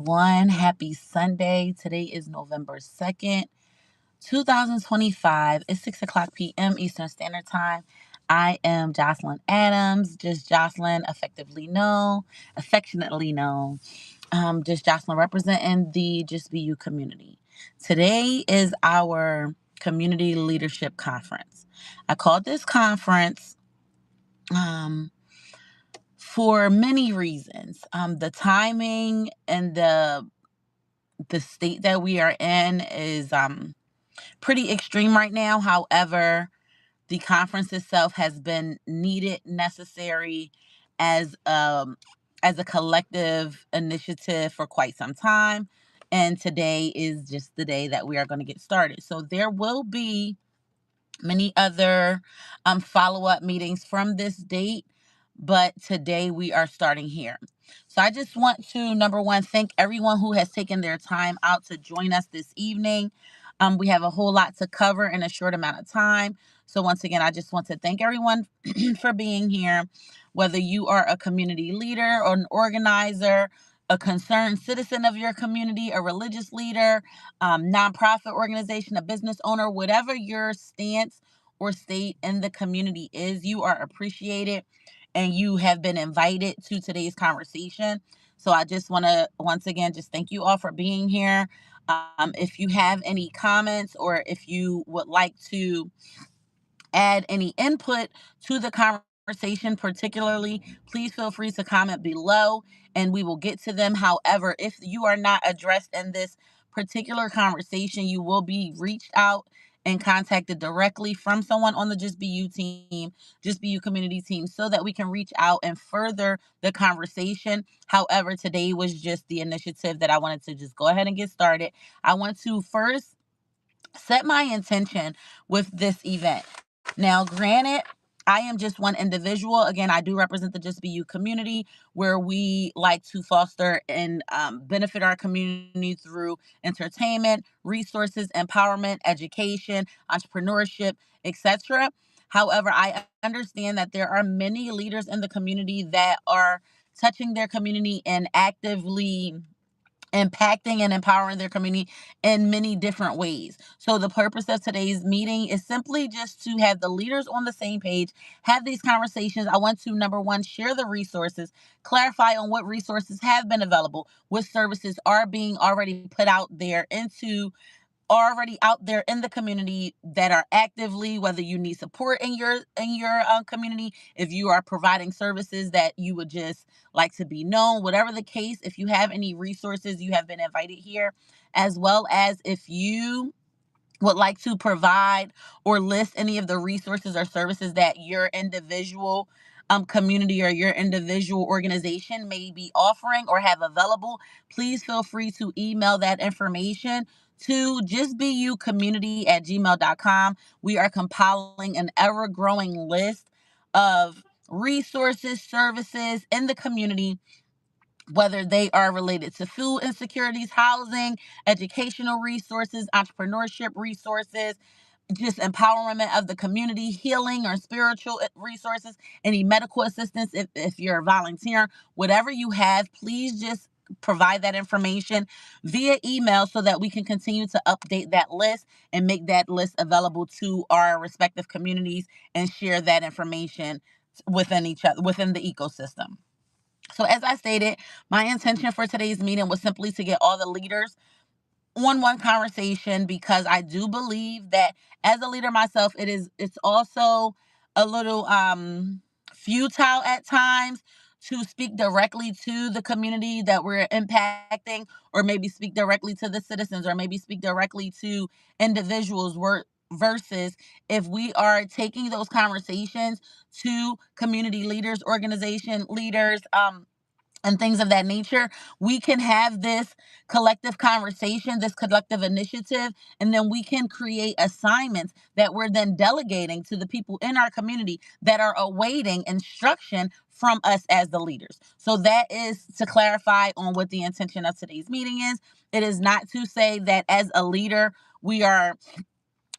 One happy Sunday. Today is November 2nd, 2025. It's 6 o'clock p.m. Eastern Standard Time. I am Jocelyn Adams, just Jocelyn, affectionately known, just Jocelyn representing the Just Be You community. Today is our community leadership conference. I called this conference um, for many reasons. The timing and the state that we are in is pretty extreme right now. However, the conference itself has been needed, necessary as as a collective initiative for quite some time. And today is just the day that we are going to get started. So there will be many other follow-up meetings from this date, but today we are starting here. So I just want to, number one, thank everyone who has taken their time out to join us this evening. We have a whole lot to cover in a short amount of time. So once again, I just want to thank everyone for being here, whether you are a community leader or an organizer, a concerned citizen of your community, a religious leader, nonprofit organization, a business owner, whatever your stance or state in the community is, you are appreciated and you have been invited to today's conversation. So I just want to once again just thank you all for being here. If you have any comments or if you would like to add any input to the conversation, particularly, please feel free to comment below and we will get to them. However, if you are not addressed in this particular conversation, you will be reached out and contacted directly from someone on the Just Be You team, Just Be You community team, so that we can reach out and further the conversation. However, today was just the initiative that I wanted to just go ahead and get started. I want to first set my intention with this event. Now, granted, I am just one individual. Again, I do represent the Just Be You community, where we like to foster and benefit our community through entertainment, resources, empowerment, education, entrepreneurship, etc. However, I understand that there are many leaders in the community that are touching their community and actively impacting and empowering their community in many different ways. So the purpose of today's meeting is simply just to have the leaders on the same page, have these conversations. I want to, number one, share the resources, clarify on what resources have been available, what services are being already put out there into already out there in the community that are actively, whether you need support in your community, if you are providing services that you would just like to be known, whatever the case. If you have any resources, you have been invited here, as well as if you would like to provide or list any of the resources or services that your individual community or your individual organization may be offering or have available, please feel free to email that information to justbeyoucommunity@gmail.com. We are compiling an ever-growing list of resources, services in the community, whether they are related to food insecurities, housing, educational resources, entrepreneurship resources, just empowerment of the community, healing or spiritual resources, any medical assistance if you're volunteering, whatever you have, please just provide that information via email so that we can continue to update that list and make that list available to our respective communities and share that information within each other, within the ecosystem. So as I stated, my intention for today's meeting was simply to get all the leaders on one conversation, because I do believe that as a leader myself, it's also a little futile at times to speak directly to the community that we're impacting, or maybe speak directly to the citizens, or maybe speak directly to individuals, versus if we are taking those conversations to community leaders, organization leaders, and things of that nature, we can have this collective conversation, this collective initiative, and then we can create assignments that we're then delegating to the people in our community that are awaiting instruction from us as the leaders. So that is to clarify on what the intention of today's meeting is. It is not to say that as a leader, we are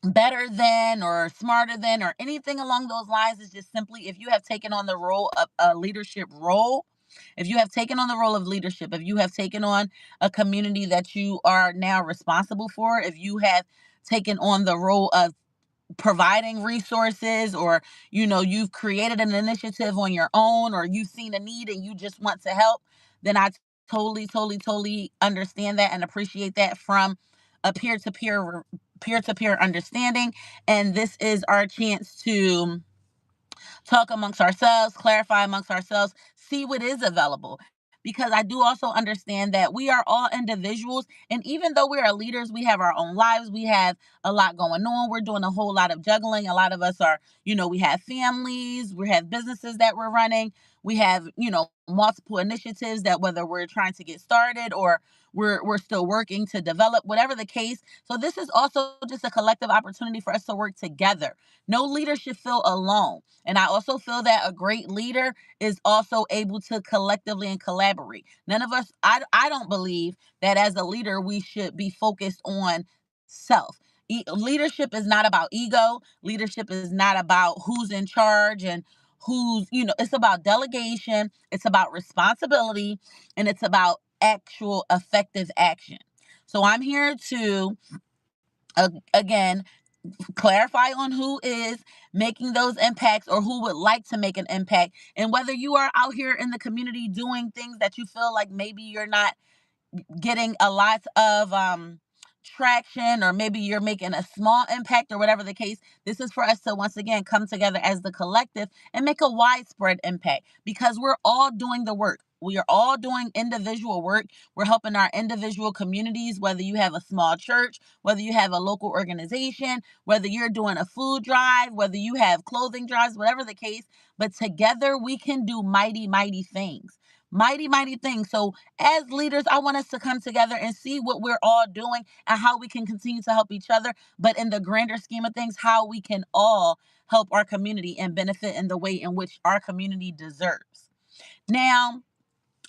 better than or smarter than or anything along those lines. It's just simply, if you have taken on the role of a leadership role, If you have taken on the role of leadership, if you have taken on a community that you are now responsible for, if you have taken on the role of providing resources, or you've created an initiative on your own, or you've seen a need and you just want to help, then I totally understand that and appreciate that from a peer-to-peer understanding. And this is our chance to talk amongst ourselves, clarify amongst ourselves, see what is available. Because I do also understand that we are all individuals. And even though we are leaders, we have our own lives. We have a lot going on. We're doing a whole lot of juggling. A lot of us are, we have families, we have businesses that we're running. We have, multiple initiatives that whether we're trying to get started or we're still working to develop, whatever the case. So this is also just a collective opportunity for us to work together. No leader should feel alone. And I also feel that a great leader is also able to collectively and collaborate. None of us, I don't believe that as a leader, we should be focused on self. Leadership is not about ego. Leadership is not about who's in charge and it's about delegation. It's about responsibility, and it's about actual effective action. So I'm here to, again, clarify on who is making those impacts or who would like to make an impact. And whether you are out here in the community doing things that you feel like maybe you're not getting a lot of traction, or maybe you're making a small impact, or whatever the case, this is for us to once again come together as the collective and make a widespread impact, because we're all doing the work. We are all doing individual work. We're helping our individual communities, whether you have a small church, whether you have a local organization, whether you're doing a food drive, whether you have clothing drives, whatever the case. But together we can do mighty things. Mighty things. So as leaders, I want us to come together and see what we're all doing and how we can continue to help each other. But in the grander scheme of things, how we can all help our community and benefit in the way in which our community deserves. Now,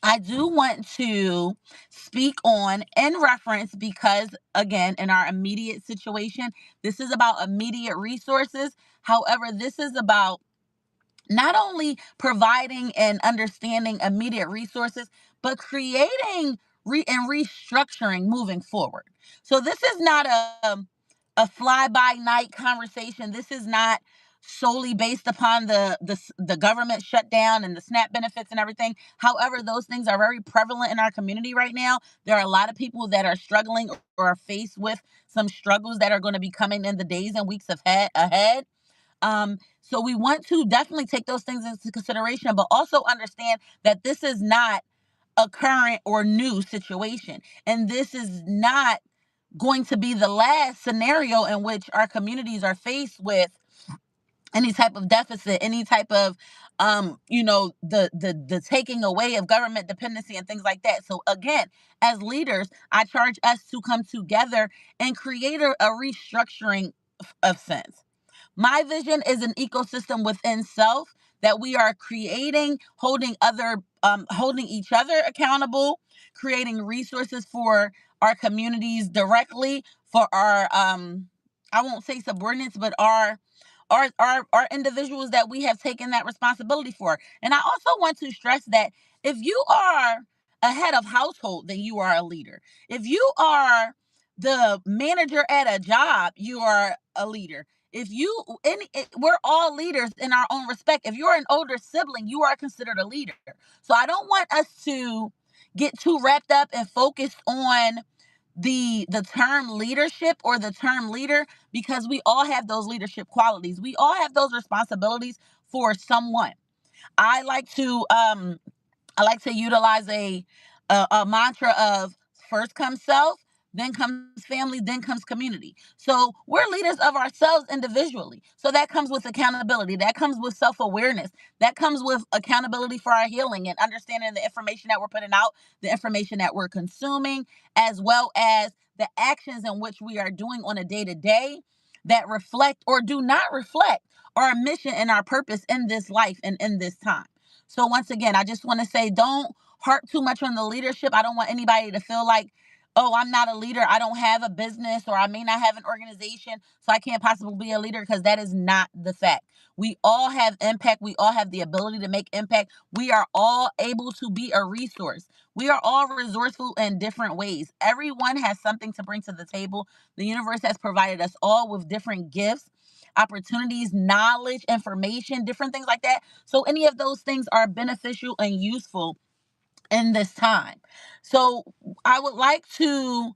I do want to speak on in reference, because again, in our immediate situation, this is about immediate resources. However, this is about not only providing and understanding immediate resources, but creating and restructuring moving forward. So this is not a fly by night conversation. This is not solely based upon the government shutdown and the SNAP benefits and everything. However, those things are very prevalent in our community right now. There are a lot of people that are struggling or are faced with some struggles that are going to be coming in the days and weeks ahead. So we want to definitely take those things into consideration, but also understand that this is not a current or new situation. And this is not going to be the last scenario in which our communities are faced with any type of deficit, any type of the taking away of government dependency and things like that. So again, as leaders, I charge us to come together and create a restructuring of sense. My vision is an ecosystem within self that we are creating, holding each other accountable, creating resources for our communities directly, for our I won't say subordinates, but our individuals that we have taken that responsibility for. And I also want to stress that if you are a head of household, then you are a leader. If you are the manager at a job, you are a leader. We're all leaders in our own respect. If you're an older sibling, you are considered a leader. So I don't want us to get too wrapped up and focused on the term leadership or the term leader, because we all have those leadership qualities. We all have those responsibilities for someone. I like to utilize a mantra of first comes self, then comes family, then comes community. So we're leaders of ourselves individually. So that comes with accountability. That comes with self-awareness. That comes with accountability for our healing and understanding the information that we're putting out, the information that we're consuming, as well as the actions in which we are doing on a day-to-day that reflect or do not reflect our mission and our purpose in this life and in this time. So once again, I just want to say, don't harp too much on the leadership. I don't want anybody to feel like oh, I'm not a leader, I don't have a business, or I may not have an organization, so I can't possibly be a leader, because that is not the fact. We all have impact. We all have the ability to make impact. We are all able to be a resource. We are all resourceful in different ways. Everyone has something to bring to the table. The universe has provided us all with different gifts, opportunities, knowledge, information, different things like that. So any of those things are beneficial and useful in this time. So I would like to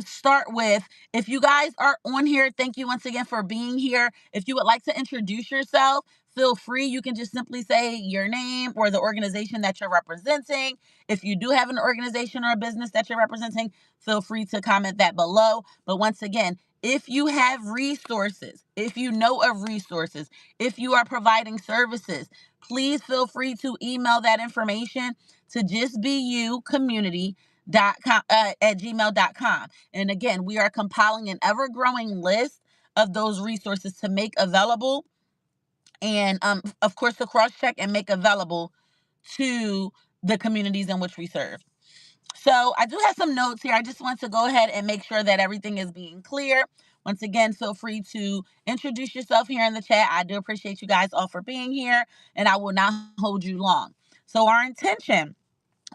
start with, if you guys are on here, thank you once again for being here. If you would like to introduce yourself, feel free. You can just simply say your name or the organization that you're representing. If you do have an organization or a business that you're representing, feel free to comment that below. But once again, if you have resources, if you know of resources, if you are providing services, please feel free to email that information to justbeyoucommunity.com at gmail.com. And again, we are compiling an ever-growing list of those resources to make available, and of course to cross-check and make available to the communities in which we serve. So I do have some notes here. I just want to go ahead and make sure that everything is being clear. Once again, feel free to introduce yourself here in the chat. I do appreciate you guys all for being here, and I will not hold you long. So our intention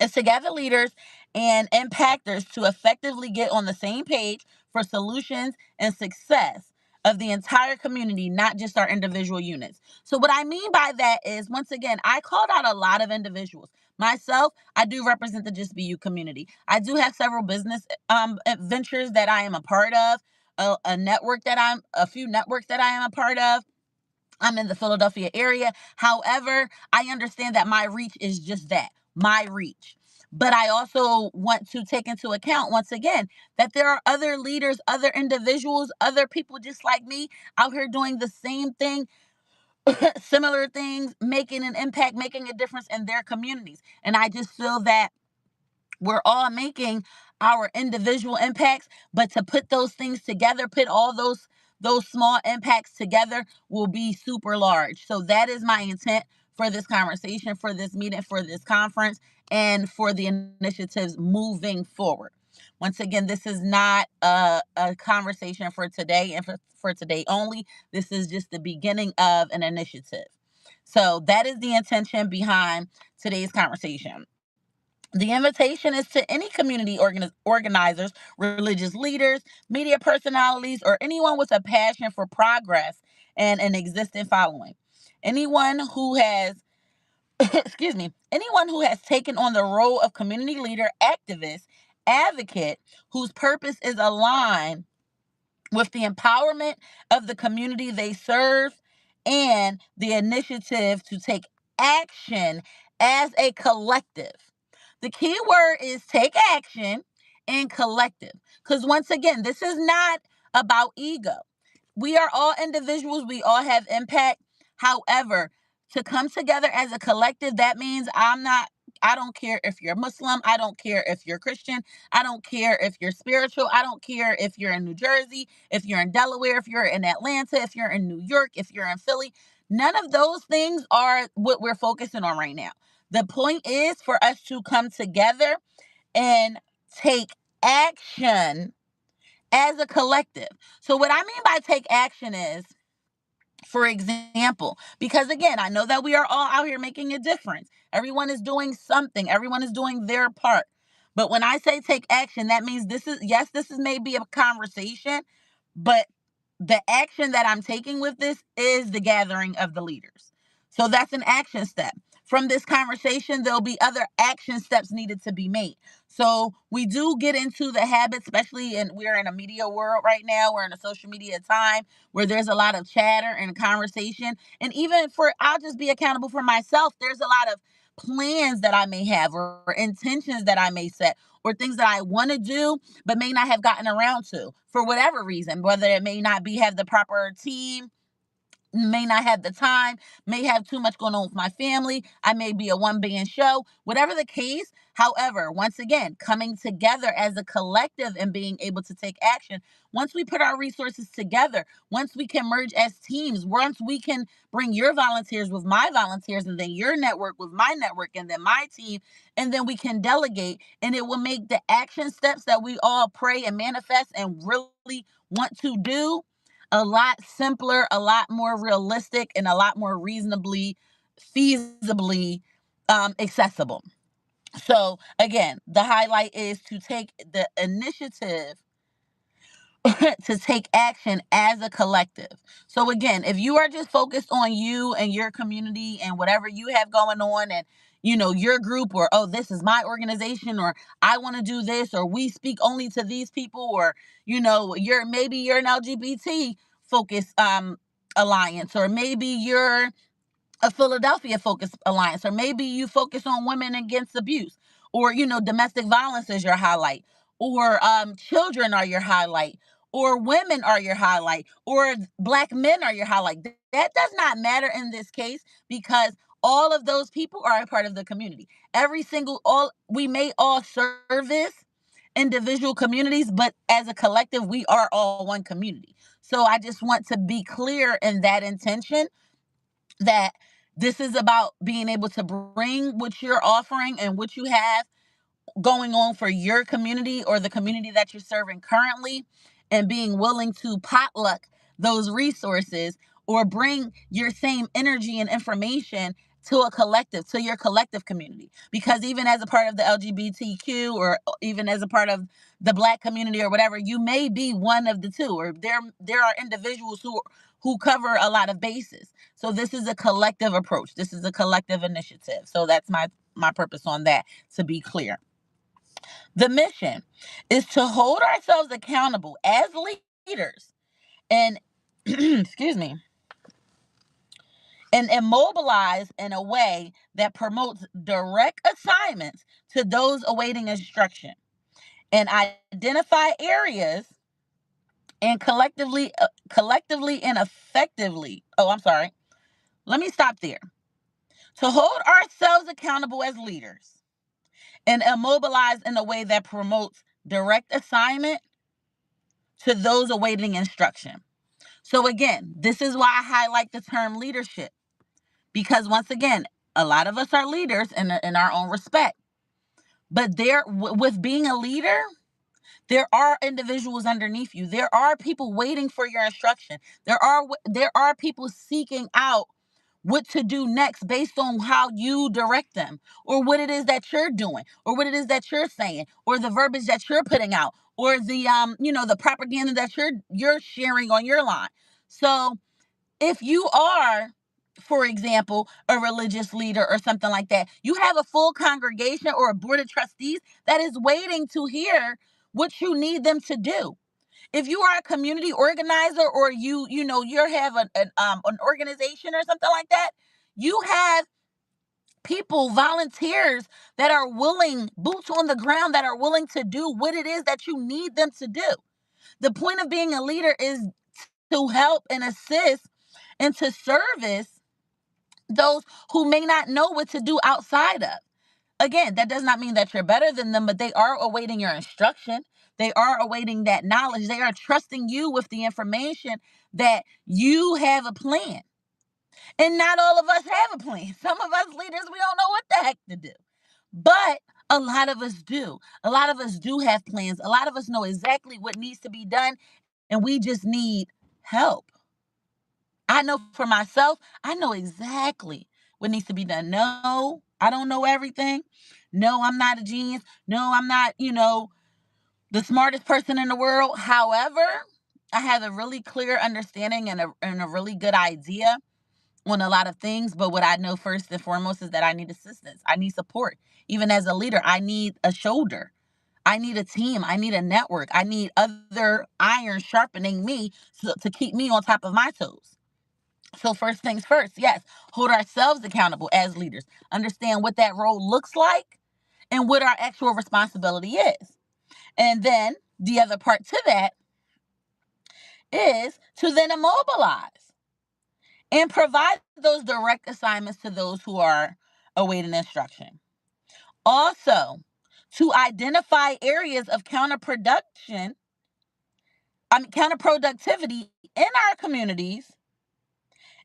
is to gather leaders and impactors to effectively get on the same page for solutions and success of the entire community, not just our individual units. So what I mean by that is, once again, I called out a lot of individuals. Myself, I do represent the Just Be You community. I do have several business ventures that I am a part of, a few networks that I am a part of. I'm in the Philadelphia area. However, I understand that my reach is just that, my reach. But I also want to take into account, once again, that there are other leaders, other individuals, other people just like me out here doing the same thing, similar things, making an impact, making a difference in their communities. And I just feel that we're all making our individual impacts, but to put those things together, put all those small impacts together, will be super large. So that is my intent for this conversation, for this meeting, for this conference, and for the initiatives moving forward. Once again, this is not a conversation for today and for today only. This is just the beginning of an initiative. So that is the intention behind today's conversation. The invitation is to any community organizers, religious leaders, media personalities, or anyone with a passion for progress and an existing following. Anyone who has, anyone who has taken on the role of community leader, activist, advocate, whose purpose is aligned with the empowerment of the community they serve and the initiative to take action as a collective. The key word is take action and collective. Because once again, this is not about ego. We are all individuals, we all have impact. However, to come together as a collective, that means I don't care if you're Muslim, I don't care if you're Christian, I don't care if you're spiritual, I don't care if you're in New Jersey, if you're in Delaware, if you're in Atlanta, if you're in New York, if you're in Philly. None of those things are what we're focusing on right now. The point is for us to come together and take action as a collective. So what I mean by take action is, for example, because again, I know that we are all out here making a difference. Everyone is doing something. Everyone is doing their part. But when I say take action, that means this is maybe a conversation, but the action that I'm taking with this is the gathering of the leaders. So that's an action step. From this conversation, there'll be other action steps needed to be made. So we do get into the habit, especially we're in a media world right now. We're in a social media time where there's a lot of chatter and conversation. And even I'll just be accountable for myself. There's a lot of plans that I may have, or intentions that I may set, or things that I want to do but may not have gotten around to for whatever reason, whether it may not have the proper team, may not have the time, may have too much going on with my family, I may be a one-man show, whatever the case. However, once again, coming together as a collective and being able to take action, once we put our resources together, once we can merge as teams, once we can bring your volunteers with my volunteers, and then your network with my network, and then my team, and then we can delegate, and it will make the action steps that we all pray and manifest and really want to do a lot simpler, a lot more realistic, and a lot more reasonably, feasibly accessible. So again, the highlight is to take the initiative to take action as a collective. So again, if you are just focused on you and your community and whatever you have going on, and your group, or oh, this is my organization, or I want to do this, or we speak only to these people, or you're an LGBT focused alliance, or maybe you're a Philadelphia focused alliance, or maybe you focus on women against abuse, or domestic violence is your highlight, or children are your highlight, or women are your highlight, or Black men are your highlight. That does not matter in this case, because all of those people are a part of the community. We may all service individual communities, but as a collective, we are all one community. So I just want to be clear in that intention, that this is about being able to bring what you're offering and what you have going on for your community or the community that you're serving currently, and being willing to potluck those resources or bring your same energy and information to your collective community. Because even as a part of the LGBTQ, or even as a part of the Black community or whatever, you may be one of the two, or there are individuals who cover a lot of bases. So this is a collective approach. This is a collective initiative. So that's my purpose on that, to be clear. The mission is to hold ourselves accountable as leaders and excuse me, and immobilize in a way that promotes direct assignments to those awaiting instruction, and identify areas and collectively and effectively. Oh, I'm sorry. Let me stop there. To hold ourselves accountable as leaders and immobilize in a way that promotes direct assignment to those awaiting instruction. So again, this is why I highlight the term leadership, because once again, a lot of us are leaders in our own respect. But with being a leader, there are individuals underneath you. There are people waiting for your instruction. There are people seeking out what to do next based on how you direct them, or what it is that you're doing, or what it is that you're saying, or the verbiage that you're putting out, or the propaganda that you're sharing on your line. So if you are, for example, a religious leader or something like that, you have a full congregation or a board of trustees that is waiting to hear what you need them to do. If you are a community organizer, or you have an organization or something like that, you have people, volunteers, that are willing, boots on the ground, that are willing to do what it is that you need them to do. The point of being a leader is to help and assist and to service those who may not know what to do outside of. Again, that does not mean that you're better than them, but they are awaiting your instruction. They are awaiting that knowledge. They are trusting you with the information that you have a plan. And not all of us have a plan. Some of us leaders, we don't know what the heck to do. But a lot of us do. A lot of us do have plans. A lot of us know exactly what needs to be done, and we just need help. I know for myself, I know exactly what needs to be done. No, I don't know everything. No, I'm not a genius. No, I'm not, the smartest person in the world. However, I have a really clear understanding and a really good idea on a lot of things. But what I know first and foremost is that I need assistance. I need support. Even as a leader, I need a shoulder. I need a team. I need a network. I need other iron sharpening me to keep me on top of my toes. So first things first, yes, hold ourselves accountable as leaders. Understand what that role looks like and what our actual responsibility is. And then the other part to that is to then immobilize and provide those direct assignments to those who are awaiting instruction. Also, to identify areas of counterproductivity in our communities,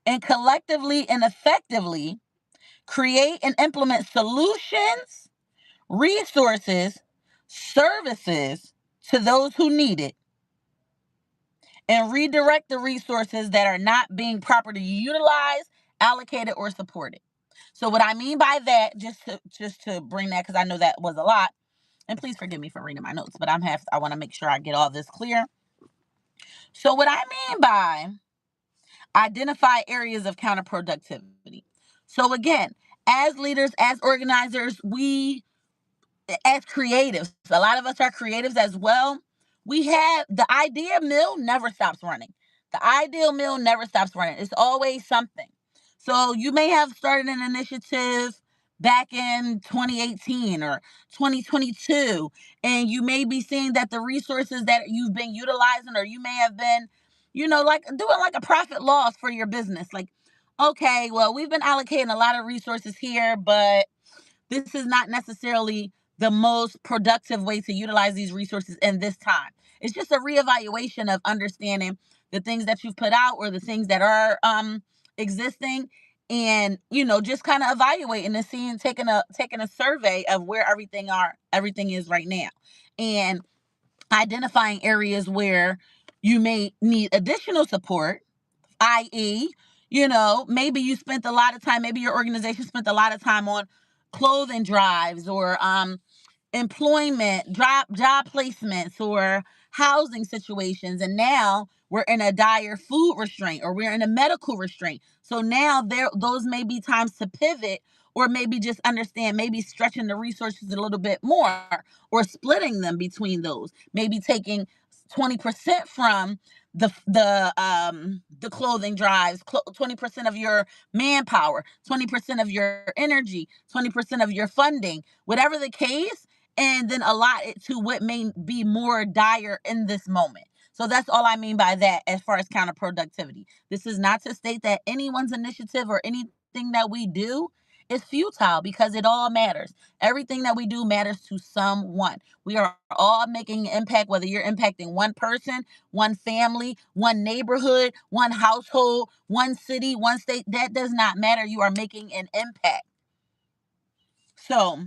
and collectively and effectively create and implement solutions, resources, services to those who need it, and redirect the resources that are not being properly utilized, allocated, or supported. So what I mean by that, just to bring that, because I know that was a lot, and please forgive me for reading my notes, but I want to make sure I get all this clear. So what I mean by identify areas of counterproductivity. So again, as leaders, as organizers, as creatives, a lot of us are creatives as well. We have the idea mill never stops running. The ideal mill never stops running. It's always something. So you may have started an initiative back in 2018 or 2022, and you may be seeing that the resources that you've been utilizing, or you may have been, like doing like a profit loss for your business. Like, okay, well, we've been allocating a lot of resources here, but this is not necessarily the most productive way to utilize these resources in this time. It's just a reevaluation of understanding the things that you've put out, or the things that are existing, and just kind of evaluating and seeing, taking a survey of where everything is right now, and identifying areas where you may need additional support, i.e., maybe you spent a lot of time, maybe your organization spent a lot of time on clothing drives, or employment, job placements, or housing situations. And now we're in a dire food restraint, or we're in a medical restraint. So now those may be times to pivot, or maybe just understand, maybe stretching the resources a little bit more, or splitting them between those, maybe taking 20% from the clothing drives, 20% of your manpower, 20% of your energy, 20% of your funding, whatever the case, and then allot it to what may be more dire in this moment. So that's all I mean by that as far as counterproductivity. This is not to state that anyone's initiative or anything that we do is futile, because it all matters. Everything that we do matters to someone. We are all making an impact, whether you're impacting one person, one family, one neighborhood, one household, one city, one state. That does not matter. You are making an impact. So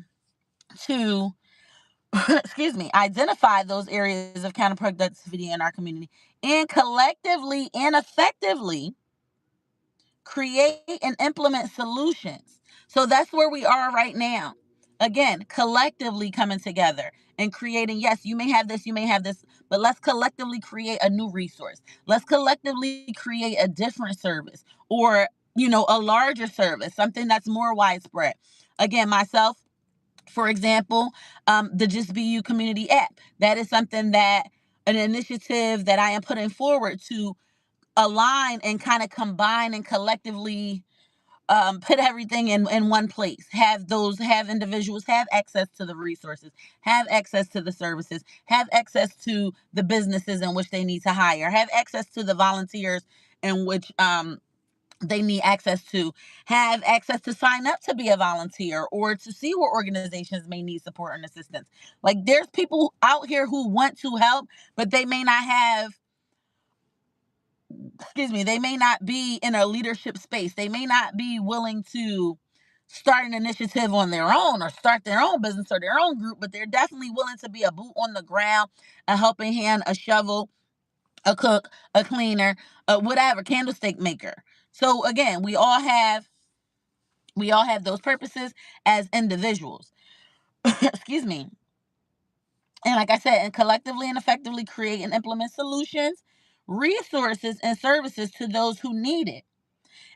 to excuse me, identify those areas of counterproductivity in our community, and collectively and effectively create and implement solutions. So that's where we are right now. Again, collectively coming together and creating, yes, you may have this, but let's collectively create a new resource. Let's collectively create a different service, or, a larger service, something that's more widespread. Again, myself, for example, the Just Be You community app. That is something an initiative that I am putting forward to align and kind of combine and collectively put everything in one place. Have individuals have access to the resources, have access to the services, have access to the businesses in which they need to hire, have access to the volunteers in which they need access to, have access to sign up to be a volunteer, or to see where organizations may need support and assistance. Like, there's people out here who want to help, but they may not have, they may not be in a leadership space. They may not be willing to start an initiative on their own, or start their own business or their own group, but they're definitely willing to be a boot on the ground, a helping hand, a shovel, a cook, a cleaner, whatever, candlestick maker. So again, we all have those purposes as individuals. Excuse me. And like I said, and collectively and effectively create and implement solutions, resources, and services to those who need it,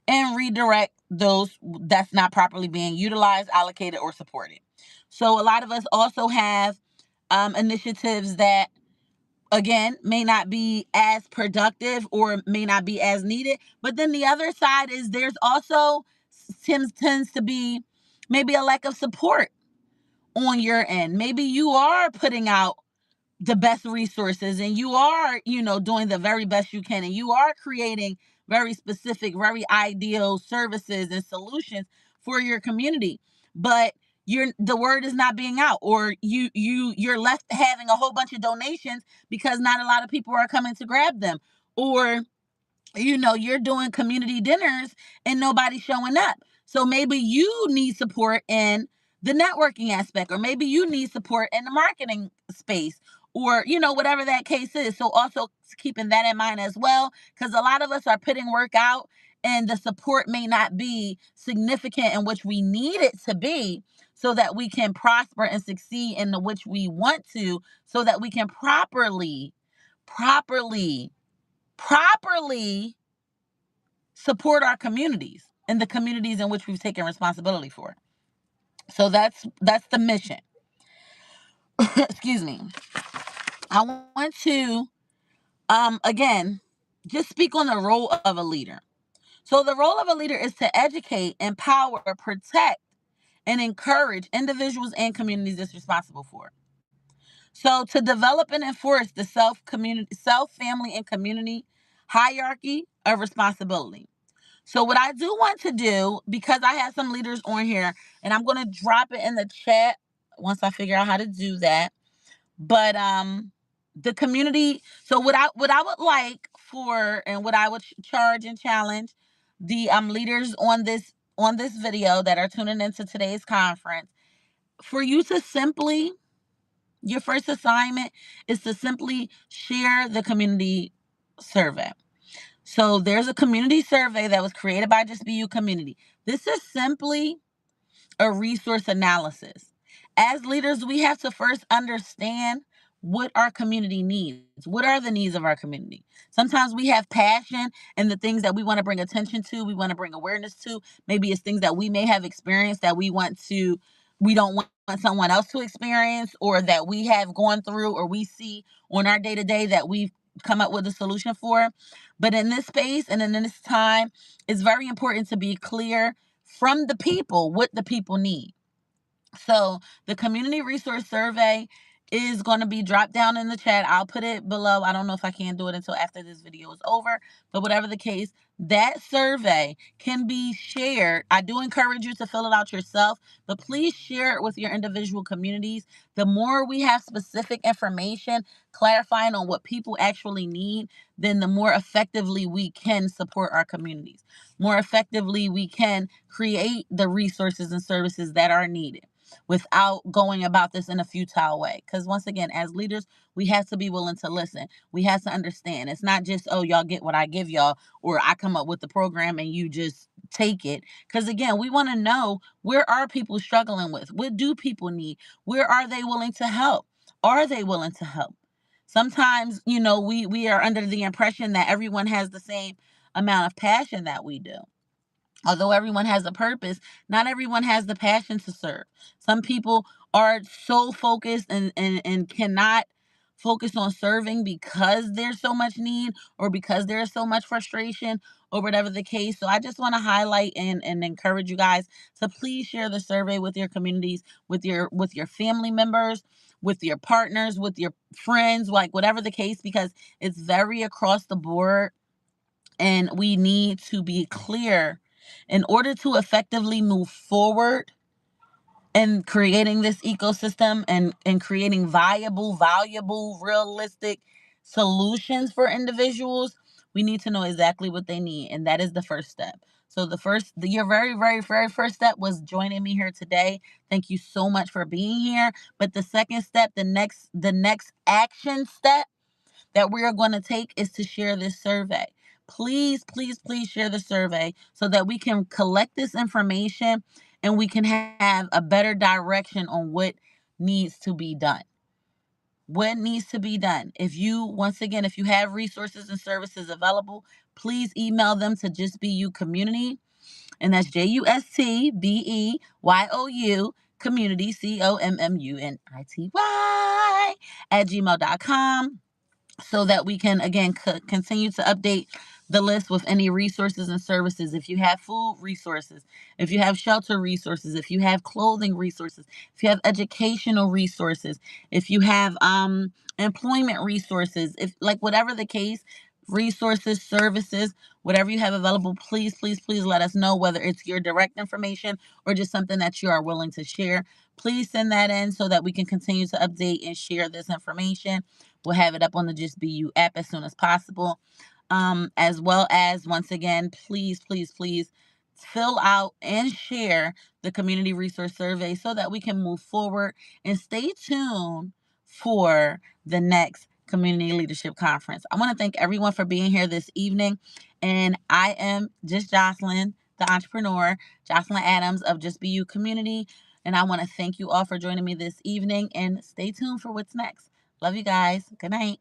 and redirect those that's not properly being utilized, allocated, or supported. So a lot of us also have initiatives that, again, may not be as productive or may not be as needed. But then the other side is, there's also tends to be maybe a lack of support on your end. Maybe you are putting out the best resources, and you are, doing the very best you can, and you are creating very specific, very ideal services and solutions for your community. But the word is not being out, or you're left having a whole bunch of donations because not a lot of people are coming to grab them, or you're doing community dinners and nobody's showing up. So maybe you need support in the networking aspect, or maybe you need support in the marketing space, or whatever that case is. So also keeping that in mind as well, because a lot of us are putting work out and the support may not be significant in which we need it to be, so that we can prosper and succeed in the which we want to, so that we can properly properly support our communities and the communities in which we've taken responsibility for. So that's the mission. Excuse me. I want to again just speak on the role of a leader. So the role of a leader is to educate, empower, protect, and encourage individuals and communities it's responsible for. So to develop and enforce the self, family, and community hierarchy of responsibility. So what I do want to do, because I have some leaders on here, and I'm going to drop it in the chat once I figure out how to do that. But the community, so what I would like for, and what I would charge and challenge the leaders on this video that are tuning into today's conference, for you to simply, your first assignment is to simply share the community survey. So there's a community survey that was created by Just BeYou community. This is simply a resource analysis. As leaders, we have to first understand what our community needs. What are the needs of our community? Sometimes we have passion and the things that we want to bring attention to, we want to bring awareness to. Maybe it's things that we may have experienced that we don't want someone else to experience, or that we have gone through, or we see on our day to day that we've come up with a solution for. But in this space and in this time, it's very important to be clear from the people what the people need. So the community resource survey is going to be dropped down in the chat. I'll put it below. I don't know if I can do it until after this video is over, but whatever the case, that survey can be shared. I do encourage you to fill it out yourself, but please share it with your individual communities. The more we have specific information clarifying on what people actually need, then the more effectively we can support our communities. More effectively we can create the resources and services that are needed, without going about this in a futile way. Because once again, as leaders, we have to be willing to listen. We have to understand. It's not just, oh, y'all get what I give y'all, or I come up with the program and you just take it. Because again, we want to know, where are people struggling with? What do people need? Where are they willing to help? Are they willing to help? Sometimes, we are under the impression that everyone has the same amount of passion that we do. Although everyone has a purpose, not everyone has the passion to serve. Some people are so focused and cannot focus on serving because there's so much need, or because there is so much frustration, or whatever the case. So I just want to highlight and encourage you guys to please share the survey with your communities, with your family members, with your partners, with your friends, like whatever the case, because it's very across the board, and we need to be clear in order to effectively move forward in creating this ecosystem, and creating viable, valuable, realistic solutions for individuals. We need to know exactly what they need, and that is the first step. So your very, very, very first step was joining me here today. Thank you so much for being here. But the second step, the next action step that we are going to take, is to share this survey. Please, please, please share the survey, so that we can collect this information and we can have a better direction on what needs to be done. What needs to be done. Once again, if you have resources and services available, please email them to Just BeYou community, and that's JUSTBEYOU community, COMMUNITY @gmail.com, so that we can, again, continue to update the list with any resources and services. If you have food resources, if you have shelter resources, if you have clothing resources, if you have educational resources, if you have employment resources, if, like, whatever the case, resources, services, whatever you have available, please, please, please let us know, whether it's your direct information or just something that you are willing to share. Please send that in so that we can continue to update and share this information. We'll have it up on the Just Be You app as soon as possible. As well as, once again, please, please, please fill out and share the community resource survey so that we can move forward, and stay tuned for the next community leadership conference. I want to thank everyone for being here this evening, and I am just Jocelyn, the entrepreneur, Jocelyn Adams of Just Be You Community, and I want to thank you all for joining me this evening, and stay tuned for what's next. Love you guys. Good night.